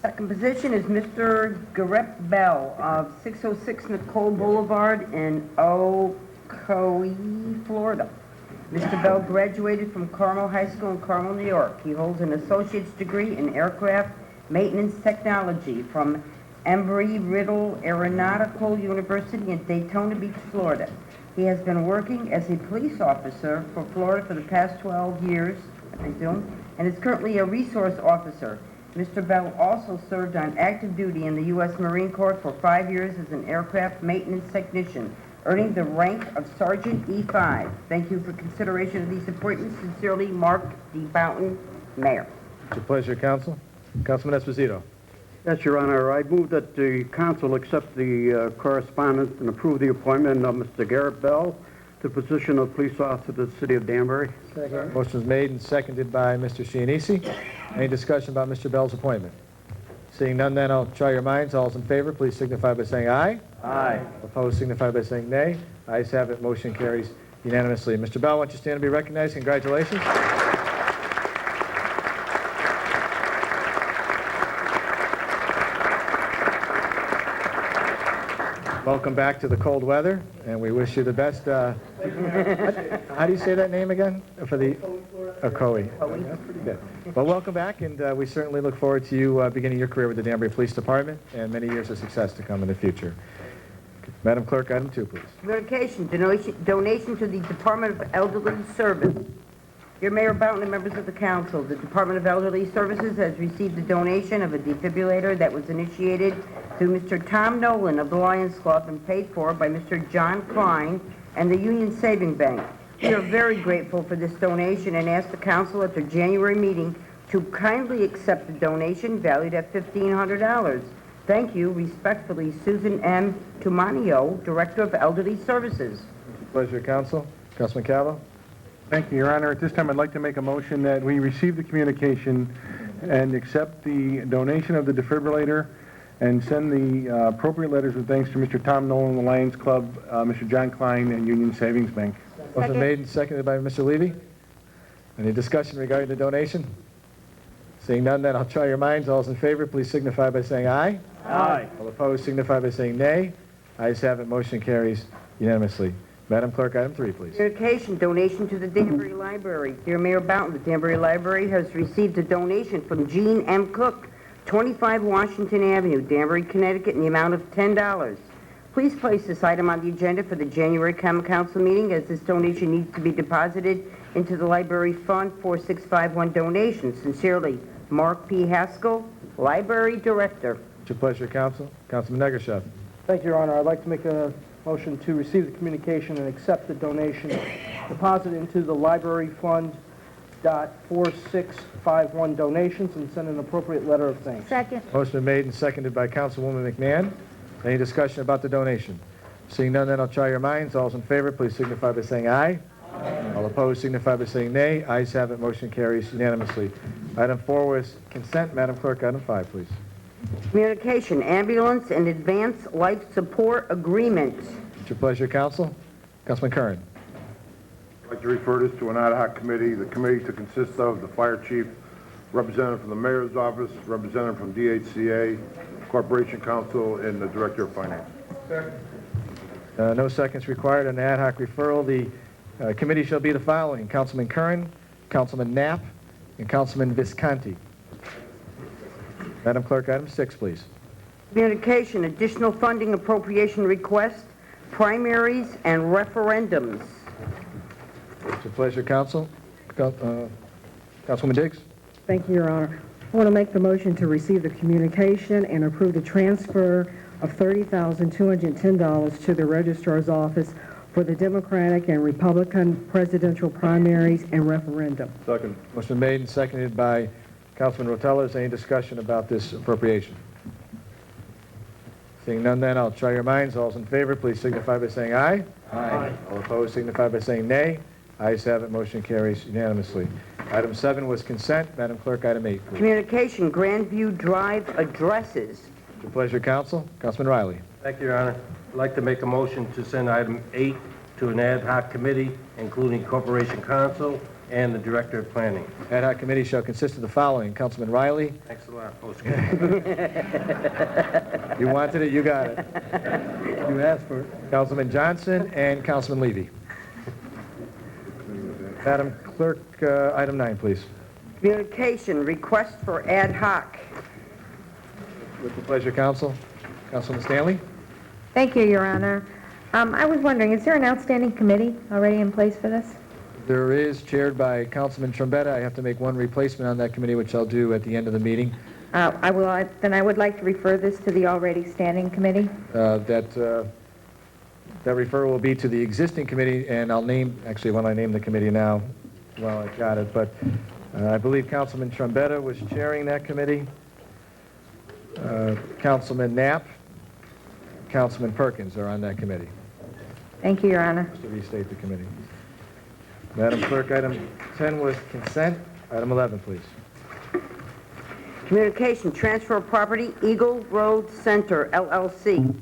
Second position is Mr. Garrett Bell of 606 Nicole Boulevard in Ocoee, Florida. Mr. Bell graduated from Carmel High School in Carmel, New York. He holds an associate's degree in aircraft maintenance technology from Embry-Riddle Aeronautical University in Daytona Beach, Florida. He has been working as a police officer for Florida for the past 12 years, I presume, and is currently a resource officer. Mr. Bell also served on active duty in the U.S. Marine Corps for 5 years as an aircraft maintenance technician, earning the rank of Sergeant E5. Thank you for consideration of these appointments. Sincerely, Mark D. Boughton, Mayor. It's your pleasure, Council. Councilman Esposito. Yes, Your Honor. I move that the council accept the correspondence and approve the appointment of Mr. Garrett Bell to the position of police officer to the City of Danbury. Second. Motion is made and seconded by Mr. Shianisi. Any discussion about Mr. Bell's appointment? Seeing none, then I'll try your minds. All those in favor, please signify by saying aye. Aye. Opposed, signify by saying nay. Ayes have it. Motion carries unanimously. Mr. Bell, why don't you stand to be recognized? Congratulations. Welcome back to the cold weather, and we wish you the best. How do you say that name again? For the Ocoee. That's pretty good. Well, welcome back, and we certainly look forward to you beginning your career with the Danbury Police Department and many years of success to come in the future. Madam Clerk, item 2, please. Communication, donation to the Department of Elderly Service. Dear Mayor Boughton and members of the council, the Department of Elderly Services has received a donation of a defibrillator that was initiated through Mr. Tom Nolan of the Lions Club and paid for by Mr. John Klein and the Union Saving Bank. We are very grateful for this donation and ask the council at their January meeting to kindly accept the donation valued at $1,500. Thank you. Respectfully, Susan M. Tumanio, Director of Elderly Services. Pleasure, Council. Councilman Calvo. Thank you, Your Honor. At this time, I'd like to make a motion that we receive the communication and accept the donation of the defibrillator and send the appropriate letters of thanks to Mr. Tom Nolan, the Lions Club, Mr. John Klein, and Union Savings Bank. Motion made and seconded by Mr. Levy. Any discussion regarding the donation? Seeing none, then I'll try your minds. All those in favor, please signify by saying aye. Aye. All opposed, signify by saying nay. Ayes have it, motion carries unanimously. Madam Clerk, item 3, please. Communication, donation to the Danbury Library. Dear Mayor Boughton, the Danbury Library has received a donation from Jean M. Cook, 25 Washington Avenue, Danbury, Connecticut, in the amount of $10. Please place this item on the agenda for the January Common Council meeting, as this donation needs to be deposited into the Library Fund 4651 donation. Sincerely, Mark P. Haskell, Library Director. It's your pleasure, Council. Councilman Negreshev. Thank you, Your Honor. I'd like to make a motion to receive the communication and accept the donation deposited into the Library Fund .4651 donations and send an appropriate letter of thanks. Second. Motion been made and seconded by Councilwoman McMahon. Any discussion about the donation? Seeing none, then I'll try your minds. All those in favor, please signify by saying aye. All opposed, signify by saying nay. Ayes have it, motion carries unanimously. Item 4 was consent. Madam Clerk, item 5, please. Communication, ambulance and advanced life support agreement. It's your pleasure, Council. Councilman Curran. I'd like to refer this to an ad hoc committee. The committee to consist of the fire chief, representative from the mayor's office, representative from DHCA, Corporation Counsel, and the director of finance. No seconds required on the ad hoc referral. The committee shall be the following: Councilman Curran, Councilman Knapp, and Councilman Visconti. Madam Clerk, item 6, please. Communication, additional funding appropriation request, primaries and referendums. It's your pleasure, Council. Councilwoman Diggs. Thank you, Your Honor. I want to make the motion to receive the communication and approve the transfer of $30,210 to the Registrar's Office for the Democratic and Republican presidential primaries and referendum. Second. Motion made and seconded by Councilman Rotella. Is there any discussion about this appropriation? Seeing none, then I'll try your minds. All those in favor, please signify by saying aye. Aye. All opposed, signify by saying nay. Ayes have it, motion carries unanimously. Item 7 was consent. Madam Clerk, item 8, please. Communication, Grandview Drive addresses. It's your pleasure, Council. Councilman Riley. Thank you, Your Honor. I'd like to make a motion to send item 8 to an ad hoc committee, including Corporation Counsel and the Director of Planning. Ad hoc committee shall consist of the following: Councilman Riley. Thanks a lot. You wanted it, you got it. You asked for it. Councilman Johnson and Councilman Levy. Madam Clerk, item 9, please. Communication, request for ad hoc. With the pleasure, Council. Councilman Stanley. Thank you, Your Honor. I was wondering, is there an outstanding committee already in place for this? There is, chaired by Councilman Trombetta. I have to make one replacement on that committee, which I'll do at the end of the meeting. Then I would like to refer this to the already standing committee. That referral will be to the existing committee, and I'll name, actually, when I name the committee now, well, I got it, but I believe Councilman Trombetta was chairing that committee. Councilman Knapp, Councilman Perkins are on that committee. Thank you, Your Honor. Just to restate the committee. Madam Clerk, item 10 was consent. Item 11, please. Communication, transfer of property, Eagle Road Center, LLC.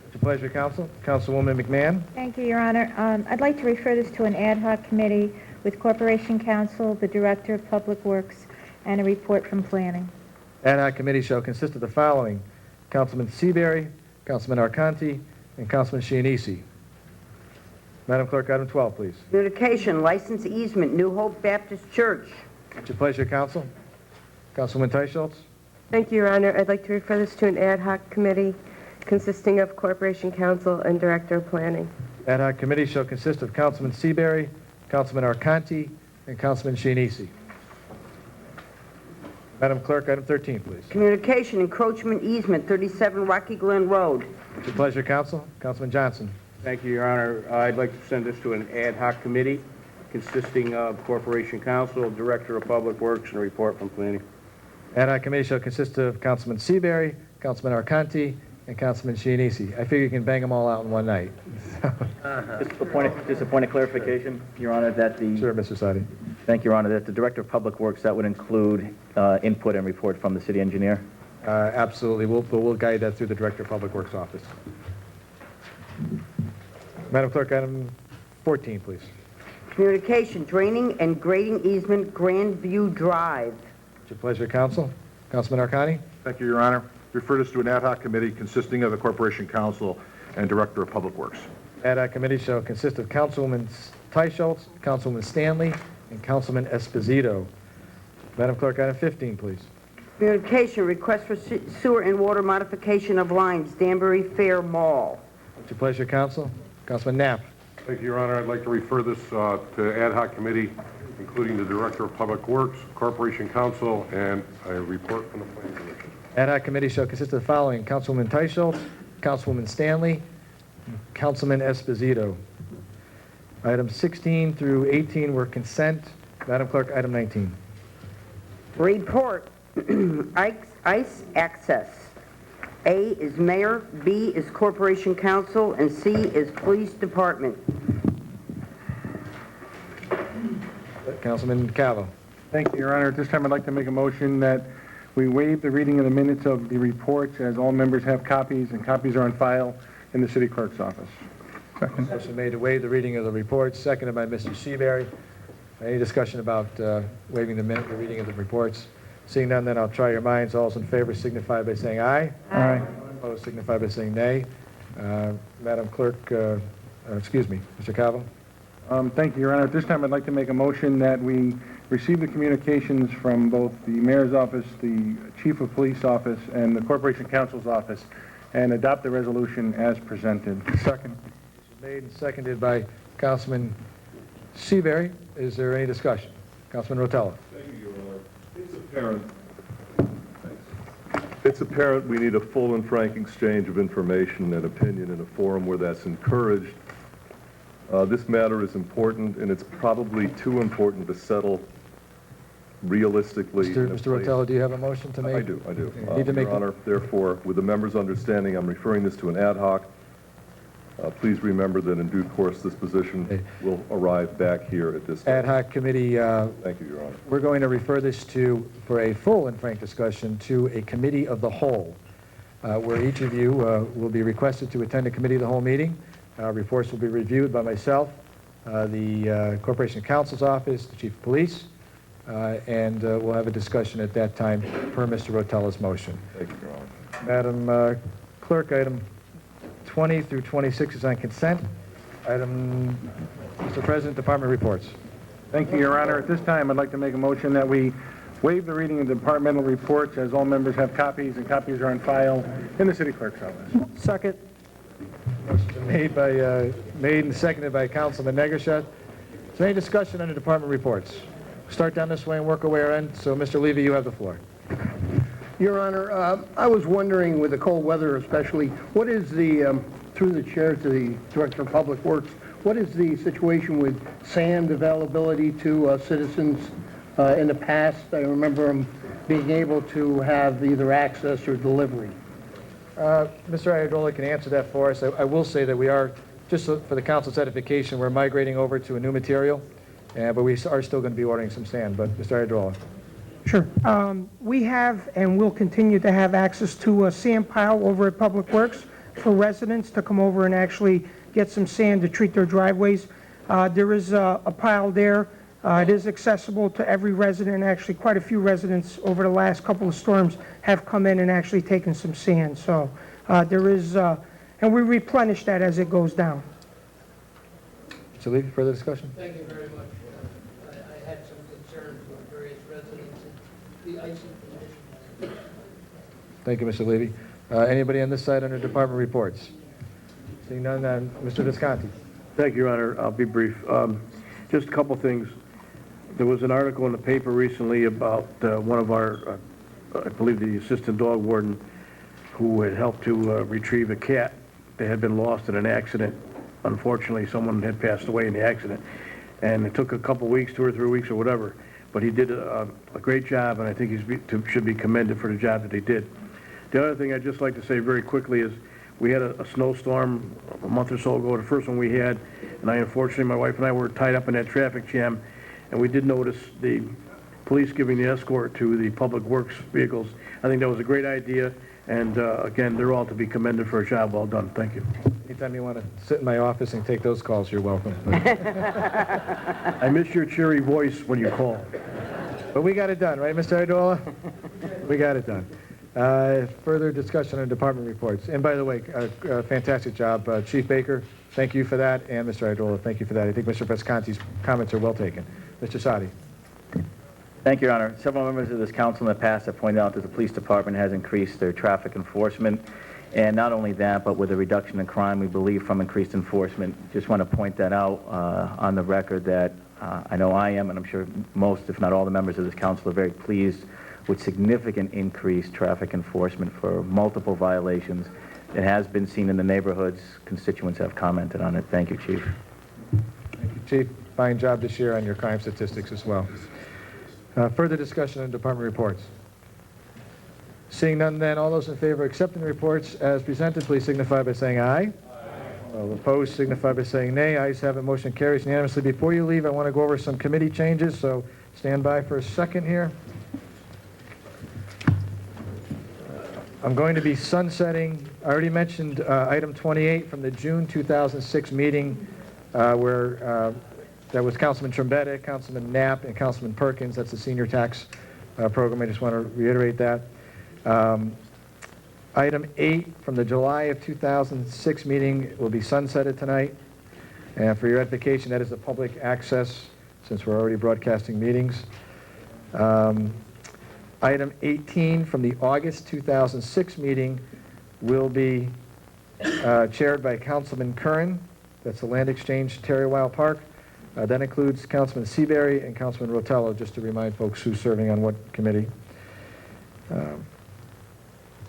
It's a pleasure, Council. Councilwoman McMahon. Thank you, Your Honor. I'd like to refer this to an ad hoc committee with Corporation Counsel, the Director of Public Works, and a report from Planning. Ad hoc committee shall consist of the following: Councilman Seabury, Councilman Arconti, and Councilman Chianese. Madam Clerk, item 12, please. Communication, license easement, New Hope Baptist Church. It's your pleasure, Council. Councilwoman Teicholz. Thank you, Your Honor. I'd like to refer this to an ad hoc committee consisting of Corporation Counsel and Director of Planning. Ad hoc committee shall consist of Councilman Seabury, Councilman Arconti, and Councilman Chianese. Madam Clerk, item 13, please. Communication, encroachment easement, 37 Rocky Glen Road. It's your pleasure, Council. Councilman Johnson. Thank you, Your Honor. I'd like to send this to an ad hoc committee consisting of Corporation Counsel, Director of Public Works, and a report from Planning. Ad hoc committee shall consist of Councilman Seabury, Councilman Arconti, and Councilman Chianese. I figure you can bang them all out in one night. Just a point of clarification, Your Honor, that the... Sure, Mr. Sadi. Thank you, Your Honor. That the Director of Public Works, that would include input and report from the city engineer? Absolutely. We'll guide that through the Director of Public Works office. Madam Clerk, item 14, please. Communication, draining and grading easement, Grandview Drive. It's your pleasure, Council. Councilman Arcani? Thank you, Your Honor. Refer this to an ad hoc committee consisting of the Corporation Counsel and Director of Public Works. Ad hoc committee shall consist of Councilwoman Teicholz, Councilwoman Stanley, and Councilman Esposito. Madam Clerk, item 15, please. Communication, request for sewer and water modification of lines, Danbury Fair Mall. It's your pleasure, Council. Councilman Knapp. Thank you, Your Honor. I'd like to refer this to ad hoc committee, including the Director of Public Works, Corporation Counsel, and a report from the Planning Commission. Ad hoc committee shall consist of the following: Councilwoman Teicholz, Councilwoman Stanley, and Councilman Esposito. Items 16 through 18 were consent. Madam Clerk, item 19. Report, ICE access. A is mayor, B is corporation council, and C is police department. Councilman Calvo. Thank you, Your Honor. At this time, I'd like to make a motion that we waive the reading of the minutes of the reports, as all members have copies, and copies are on file in the city clerk's office. Second. Motion made to waive the reading of the reports, seconded by Mr. Seabury. Any discussion about waiving the reading of the reports? Seeing none, then I'll try your minds. All those in favor signify by saying aye. Aye. Opposed signify by saying nay. Madam Clerk, excuse me, Mr. Calvo. Thank you, Your Honor. At this time, I'd like to make a motion that we receive the communications from both the mayor's office, the chief of police office, and the corporation counsel's office, and adopt the resolution as presented. Second. Made and seconded by Councilman Seabury. Is there any discussion? Councilman Rotella. Thank you, Your Honor. It's apparent we need a full and frank exchange of information and opinion in a forum where that's encouraged. This matter is important, and it's probably too important to settle realistically. Mr. Rotella, do you have a motion to make? I do. Need to make Your Honor, therefore, with the members' understanding, I'm referring this to an ad hoc. Please remember that in due course, this position will arrive back here at this time. Ad hoc committee. Thank you, Your Honor. We're going to refer this to, for a full and frank discussion, to a committee of the whole, where each of you will be requested to attend a committee of the whole meeting. Reports will be reviewed by myself, the Corporation Counsel's Office, the Chief of Police, and we'll have a discussion at that time per Mr. Rotella's motion. Thank you, Your Honor. Madam Clerk, item 20 through 26 is on consent. Mr. President, department reports. Thank you, Your Honor. At this time, I'd like to make a motion that we waive the reading of the departmental reports, as all members have copies, and copies are on file in the city clerk's office. Second. Motion made and seconded by Councilman Negrishat. Is there any discussion on the department reports? Start down this way and work our way around. So, Mr. Levy, you have the floor. Your Honor, I was wondering, with the cold weather especially, what is the, through the chair to the Director of Public Works, what is the situation with sand availability to citizens in the past? I remember them being able to have either access or delivery. Mr. Iadrola can answer that for us. I will say that we are, just for the council's edification, we're migrating over to a new material, but we are still going to be ordering some sand. But Mr. Iadrola. Sure. We have and will continue to have access to a sand pile over at Public Works for residents to come over and actually get some sand to treat their driveways. There is a pile there. It is accessible to every resident. Actually, quite a few residents over the last couple of storms have come in and actually taken some sand. So there is, and we replenish that as it goes down. Mr. Levy, further discussion? Thank you very much. I had some concerns with various residents and the icing conditions. Thank you, Mr. Levy. Anybody on this side under department reports? Seeing none, Mr. Visconti. Thank you, Your Honor. I'll be brief. Just a couple things. There was an article in the paper recently about one of our, I believe the assistant dog warden, who had helped to retrieve a cat that had been lost in an accident. Unfortunately, someone had passed away in the accident, and it took a couple weeks, 2 or 3 weeks or whatever, but he did a great job, and I think he should be commended for the job that he did. The other thing I'd just like to say very quickly is we had a snowstorm a month or so ago, the first one we had, and unfortunately, my wife and I were tied up in that traffic jam, and we did notice the police giving the escort to the public works vehicles. I think that was a great idea, and again, they're all to be commended for a job well done. Thank you. Anytime you want to sit in my office and take those calls, you're welcome. I miss your cheery voice when you call. But we got it done, right, Mr. Idola? We got it done. Further discussion on department reports. And by the way, fantastic job. Chief Baker, thank you for that, and Mr. Idola, thank you for that. I think Mr. Visconti's comments are well taken. Mr. Sadi. Thank you, Your Honor. Several members of this council in the past have pointed out that the police department has increased their traffic enforcement. And not only that, but with a reduction in crime, we believe, from increased enforcement. Just want to point that out on the record that I know I am, and I'm sure most, if not all, the members of this council are very pleased with significant increased traffic enforcement for multiple violations. It has been seen in the neighborhoods. Constituents have commented on it. Thank you, Chief. Thank you, Chief. Fine job this year on your crime statistics as well. Further discussion on department reports. Seeing none then, all those in favor of accepting the reports as presented, please signify by saying aye. All opposed signify by saying nay. Ayes have it, motion carries unanimously. Before you leave, I want to go over some committee changes, so stand by for a second here. I'm going to be sunsetting, I already mentioned item 28 from the June 2006 meeting where that was Councilman Trombetta, Councilman Knapp, and Councilman Perkins. That's the senior tax program. I just want to reiterate that. Item 8 from the July of 2006 meeting will be sunsetted tonight. And for your edification, that is the public access, since we're already broadcasting meetings. Item 18 from the August 2006 meeting will be chaired by Councilman Curran. That's the Land Exchange Terry-Weil Park. That includes Councilman Seabury and Councilman Rotello, just to remind folks who's serving on what committee.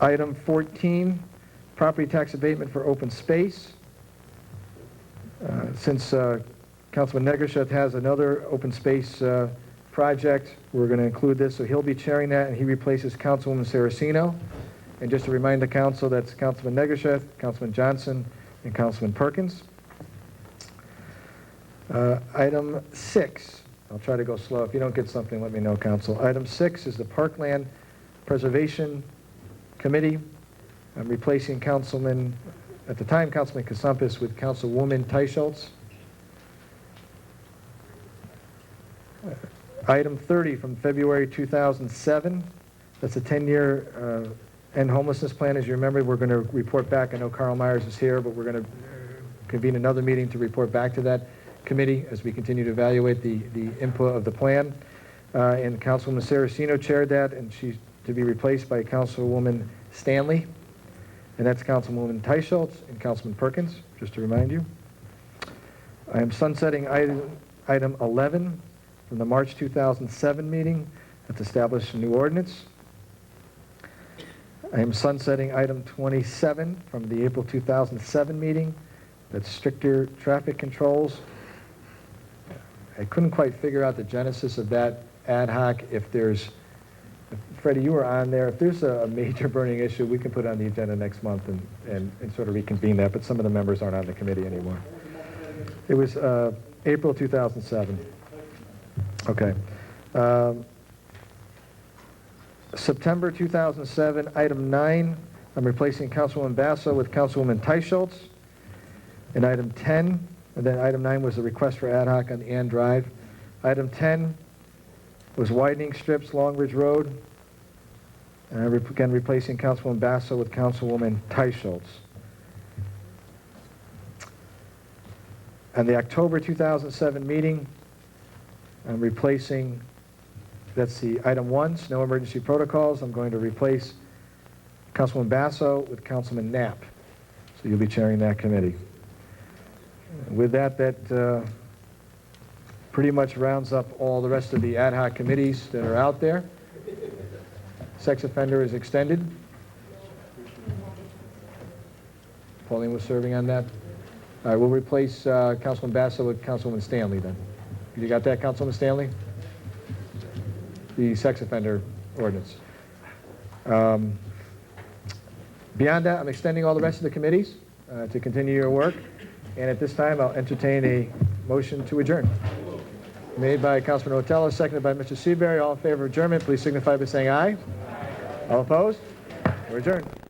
Item 14, property tax abatement for open space. Since Councilman Negersheth has another open space project, we're going to include this, so he'll be chairing that, and he replaces Councilwoman Saraceno. And just to remind the council, that's Councilman Negersheth, Councilman Johnson, and Councilman Perkins. Item 6, I'll try to go slow. If you don't get something, let me know, council. Item 6 is the Parkland Preservation Committee. I'm replacing Councilman, at the time, Councilman Kasampis with Councilwoman Teicholz. Item 30 from February 2007, that's a 10-year end homelessness plan. As you remember, we're going to report back. I know Carl Myers is here, but we're going to convene another meeting to report back to that committee as we continue to evaluate the input of the plan. And Councilwoman Saraceno chaired that, and she's to be replaced by Councilwoman Stanley. And that's Councilwoman Teicholz and Councilman Perkins, just to remind you. I am sunsetting item 11 from the March 2007 meeting. That's established a new ordinance. I am sunsetting item 27 from the April 2007 meeting. That's stricter traffic controls. I couldn't quite figure out the genesis of that ad hoc. If Freddie, you were on there. If there's a major burning issue, we can put it on the agenda next month and sort of reconvene that, but some of the members aren't on the committee anymore. It was April 2007. Okay. September 2007, item 9, I'm replacing Councilwoman Basso with Councilwoman Teicholz. And item 10, and then item 9 was a request for ad hoc on the Ann Drive. Item 10 was widening strips, Long Ridge Road. And again, replacing Councilwoman Basso with Councilwoman Teicholz. And the October 2007 meeting, I'm replacing, that's the item 1, snow emergency protocols. I'm going to replace Councilwoman Basso with Councilman Knapp. So you'll be chairing that committee. With that, pretty much rounds up all the rest of the ad hoc committees that are out there. Sex offender is extended. Pauline was serving on that. All right, we'll replace Councilman Basso with Councilwoman Stanley then. You got that, Councilwoman Stanley? The sex offender ordinance. Beyond that, I'm extending all the rest of the committees to continue your work. And at this time, I'll entertain a motion to adjourn. Made by Councilman Rotella, seconded by Mr. Seabury. All in favor of adjournment, please signify by saying aye. All opposed? We're adjourned.